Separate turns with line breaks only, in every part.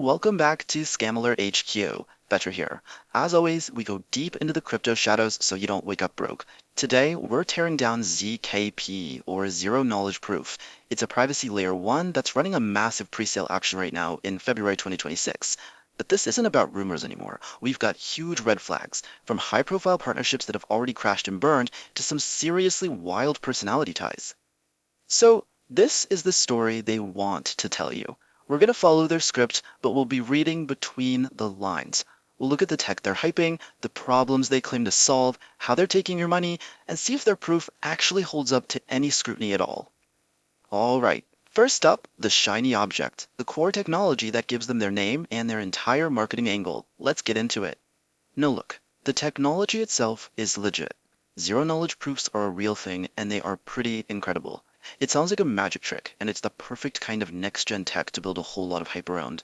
Welcome back to ScamAlert HQ. Better here. As always, we go deep into the crypto shadows so you don't wake up broke. Today, we're tearing down ZKP, or Zero Knowledge Proof. It's a privacy layer 1 that's running a massive presale auction right now in February 2026. But this isn't about rumors anymore. We've got huge red flags, from high-profile partnerships that have already crashed and burned to some seriously wild personality ties. So, this is the story they want to tell you. We're going to follow their script, but we'll be reading between the lines. We'll look at the tech they're hyping, the problems they claim to solve, how they're taking your money, and see if their proof actually holds up to any scrutiny at all. Alright, first up, the shiny object, the core technology that gives them their name and their entire marketing angle. Let's get into it. Now look, the technology itself is legit. Zero-knowledge proofs are a real thing, and they are pretty incredible. It sounds like a magic trick, and it's the perfect kind of next-gen tech to build a whole lot of hype around.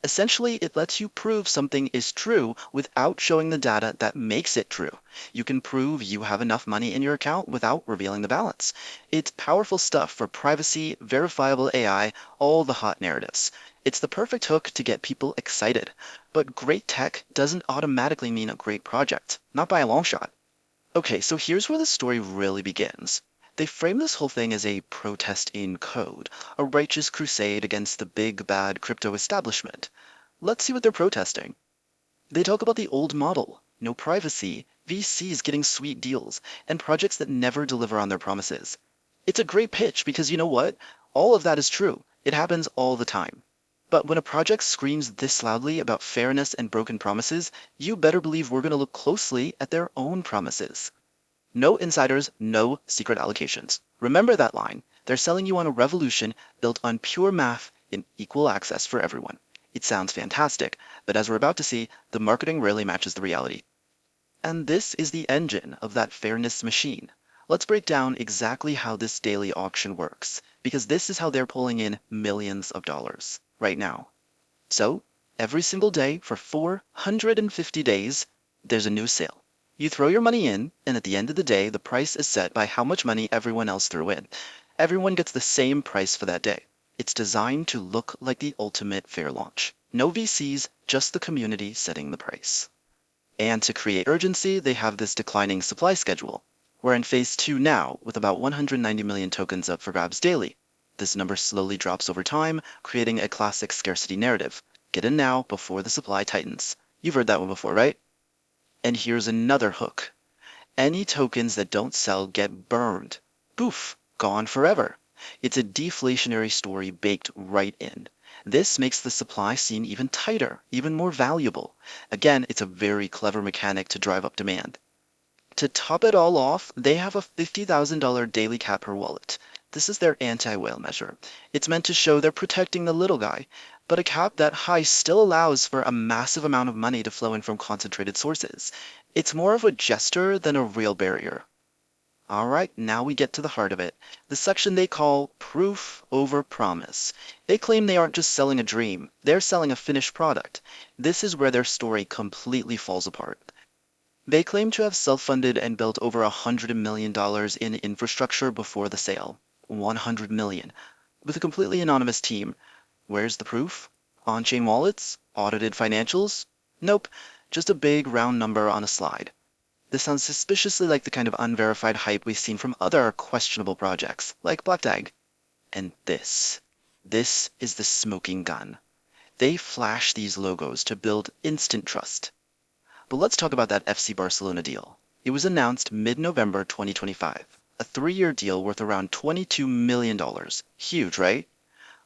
Essentially, it lets you prove something is true without showing the data that makes it true. You can prove you have enough money in your account without revealing the balance. It's powerful stuff for privacy, verifiable AI, all the hot narratives. It's the perfect hook to get people excited. But great tech doesn't automatically mean a great project, not by a long shot. Okay, so here's where the story really begins. They frame this whole thing as a protest in code, a righteous crusade against the big bad crypto establishment. Let's see what they're protesting. They talk about the old model, no privacy, VCs getting sweet deals, and projects that never deliver on their promises. It's a great pitch because you know what? All of that is true. It happens all the time. But when a project screams this loudly about fairness and broken promises, you better believe we're going to look closely at their own promises. No insiders, no secret allocations. Remember that line. They're selling you on a revolution built on pure math in equal access for everyone. It sounds fantastic, but as we're about to see, the marketing rarely matches the reality. And this is the engine of that fairness machine. Let's break down exactly how this daily auction works, because this is how they're pulling in millions of dollars right now. So, every single day for 450 days, there's a new sale. You throw your money in, and at the end of the day, the price is set by how much money everyone else threw in. Everyone gets the same price for that day. It's designed to look like the ultimate fair launch. No VCs, just the community setting the price. And to create urgency, they have this declining supply schedule. We're in phase 2 now, with about 190 million tokens up for grabs daily. This number slowly drops over time, creating a classic scarcity narrative. Get in now before the supply tightens. You've heard that one before, right? And here's another hook. Any tokens that don't sell get burned. Poof, gone forever. It's a deflationary story baked right in. This makes the supply scene even tighter, even more valuable. Again, it's a very clever mechanic to drive up demand. To top it all off, they have a $50,000 daily cap per wallet. This is their anti-whale measure. It's meant to show they're protecting the little guy, but a cap that high still allows for a massive amount of money to flow in from concentrated sources. It's more of a gesture than a real barrier. Alright, now we get to the heart of it. The section they call proof over promise. They claim they aren't just selling a dream, they're selling a finished product. This is where their story completely falls apart. They claim to have self-funded and built over $100 million in infrastructure before the sale. 100 million. With a completely anonymous team. Where's the proof? On-chain wallets? Audited financials? Nope, just a big round number on a slide. This sounds suspiciously like the kind of unverified hype we've seen from other questionable projects, like BlockDAG. And this is the smoking gun. They flash these logos to build instant trust. But let's talk about that FC Barcelona deal. It was announced mid-November 2025. A 3-year deal worth around $22 million. Huge, right?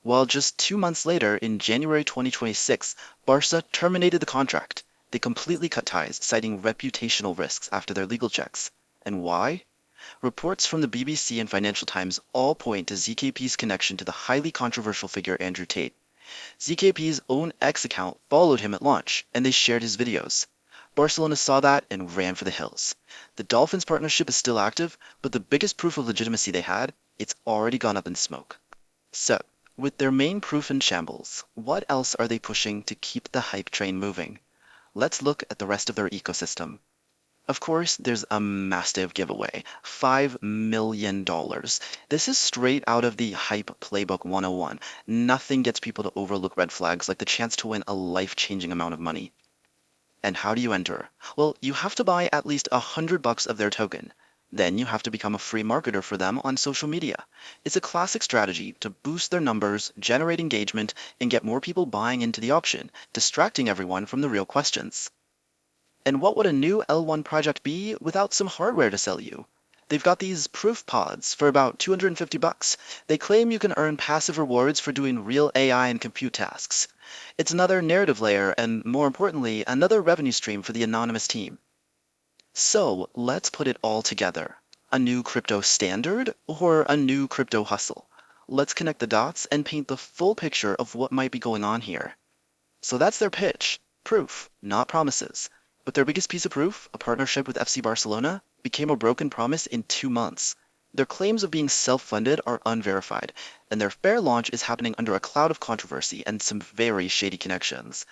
Well, just 2 months later, in January 2026, Barça terminated the contract. They completely cut ties, citing reputational risks after their legal checks. And why? Reports from the BBC and Financial Times all point to ZKP's connection to the highly controversial figure Andrew Tate. ZKP's own X account followed him at launch, and they shared his videos. Barcelona saw that and ran for the hills. The Dolphins partnership is still active, but the biggest proof of legitimacy they had, it's already gone up in smoke. So, with their main proof in shambles, what else are they pushing to keep the hype train moving? Let's look at the rest of their ecosystem. Of course, there's a massive giveaway, $5 million. This is straight out of the Hype Playbook 101. Nothing gets people to overlook red flags like the chance to win a life-changing amount of money. And how do you enter? Well, you have to buy at least $100 of their token. Then you have to become a free marketer for them on social media. It's a classic strategy to boost their numbers, generate engagement, and get more people buying into the auction, distracting everyone from the real questions. And what would a new L1 project be without some hardware to sell you? They've got these proof pods for about $250. They claim you can earn passive rewards for doing real AI and compute tasks. It's another narrative layer and, more importantly, another revenue stream for the anonymous team. So let's put it all together. A new crypto standard or a new crypto hustle? Let's connect the dots and paint the full picture of what might be going on here. So that's their pitch. Proof, not promises. But their biggest piece of proof, a partnership with FC Barcelona, became a broken promise in 2 months. Their claims of being self-funded are unverified, and their fair launch is happening under a cloud of controversy and some very shady connections.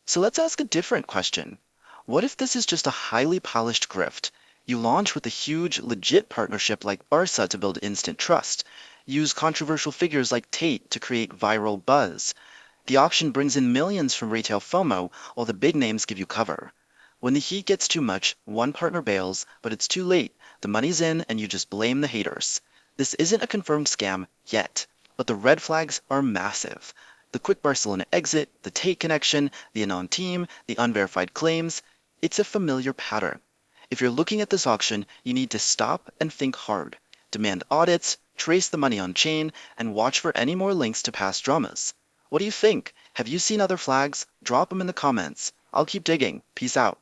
So let's ask a different question. What if this is just a highly polished grift? You launch with a huge, legit partnership like Barça to build instant trust. Use controversial figures like Tate to create viral buzz. The auction brings in millions from retail FOMO, while the big names give you cover. When the heat gets too much, one partner bails, but it's too late. The money's in and you just blame the haters. This isn't a confirmed scam yet, but the red flags are massive. The quick Barcelona exit, the Tate connection, the Anon team, the unverified claims. It's a familiar pattern. If you're looking at this auction, you need to stop and think hard. Demand audits, trace the money on chain, and watch for any more links to past dramas. What do you think? Have you seen other flags? Drop them in the comments. I'll keep digging. Peace out.